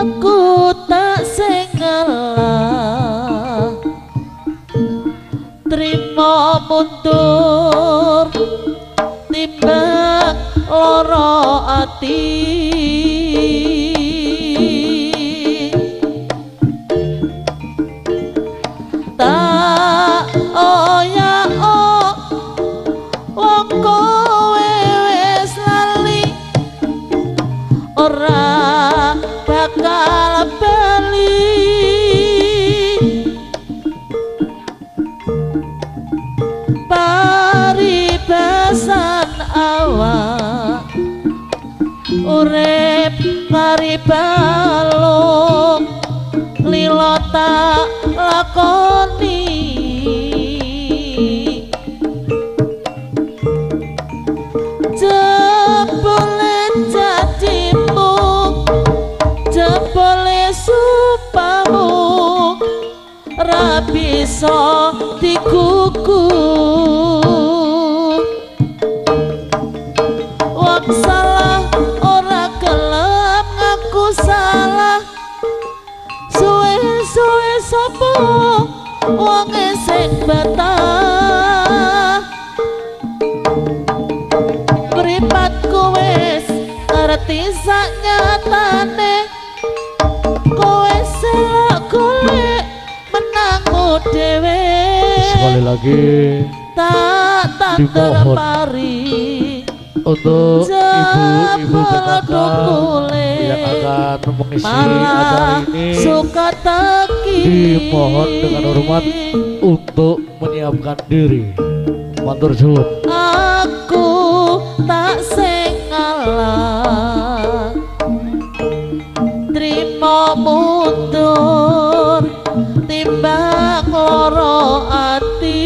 aku tak sengalah trimo mundur timbang loro ati tak oya wong kowe wis lali ora bakal bali paribasan awak urip kari balung lilo tak lakoni jebule jadimu jebule supamu ra bisa dikuku wong salah ora gelem ngaku salah suwe-suwe sapa wong sing betah mripatku wis ngerti sak nyatane kowe selak golek menangmu dhewe sekali lagi tak tandur pari untuk ibu-ibu PKK yang akan mengisi acara ini suka taki dimohon dengan hormat untuk menyiapkan diri. Matur suwun. Aku tak sengalah trimo mundur timbang loro ati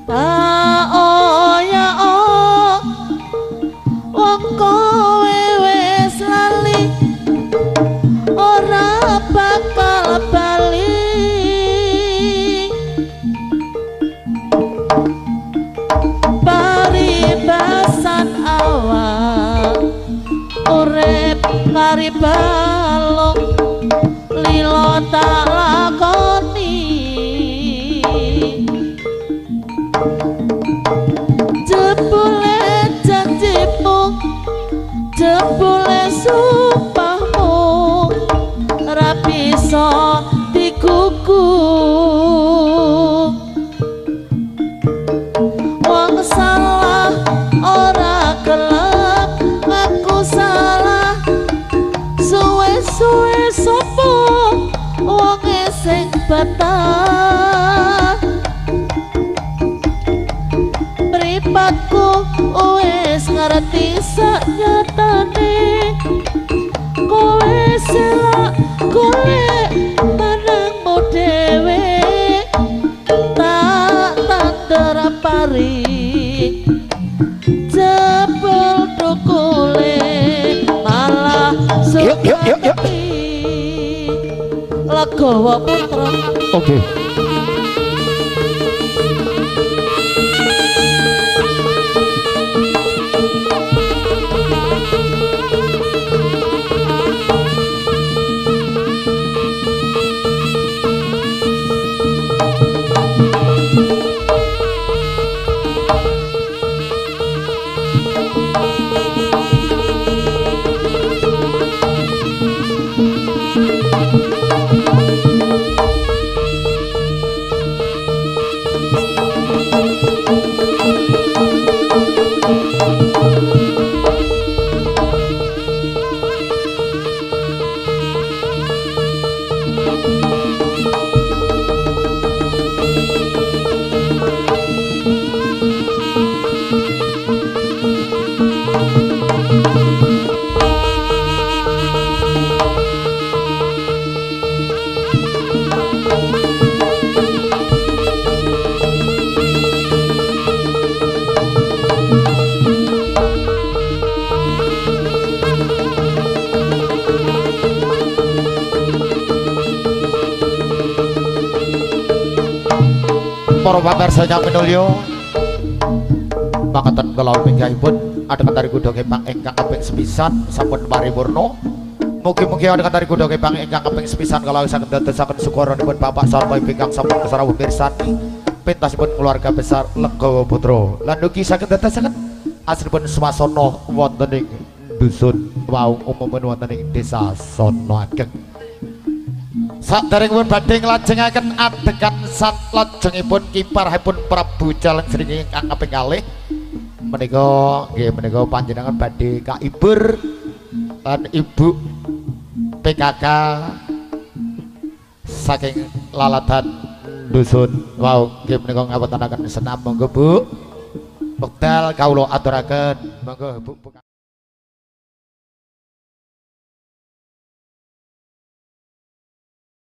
tak oya wong kowe wis lali ora bakal bali paribasan awak urip kari balung lilo tak lakoni jebule janjimu jebule sumpahmu ra bisa dikuku wong salah ora gelem ngaku salah suwe-suwe sapa wong sing betah mripatku wis ngerti sak nyatane kowe selak golek menangmu dhewe tak tandur pari jebul dukule malah sukati legowo putra. Oke. para pamirsa minulya mangeten kula minggaipun adegan dari kuda kembang ingkang kaping sepisan sampun paripurna. Mugi-mugi adegan dari kuda kembang ingkang kaping sepisan kalau saged dadosaken sukaranipun Bapak sarta Ibu ingkang sampun kesarawuh mirsani pentasipun keluarga besar Legawa Putra. Lan ugi saged dadosaken asripun swasana wonten ing dusun wau umumipun wonten ing desa Sono Ageng. Saderengipun badhe nglajengaken adegan saklajengipun kiparipun Prabu Jaleng Srengenge ingkang kaping kalih menika nggih menika panjenengan badhe kaibur lan Ibu PKK saking lalatan dusun wau nggih menika ngawontenaken senam monggo Bu. Wekdal kawula aturaken monggo Bu.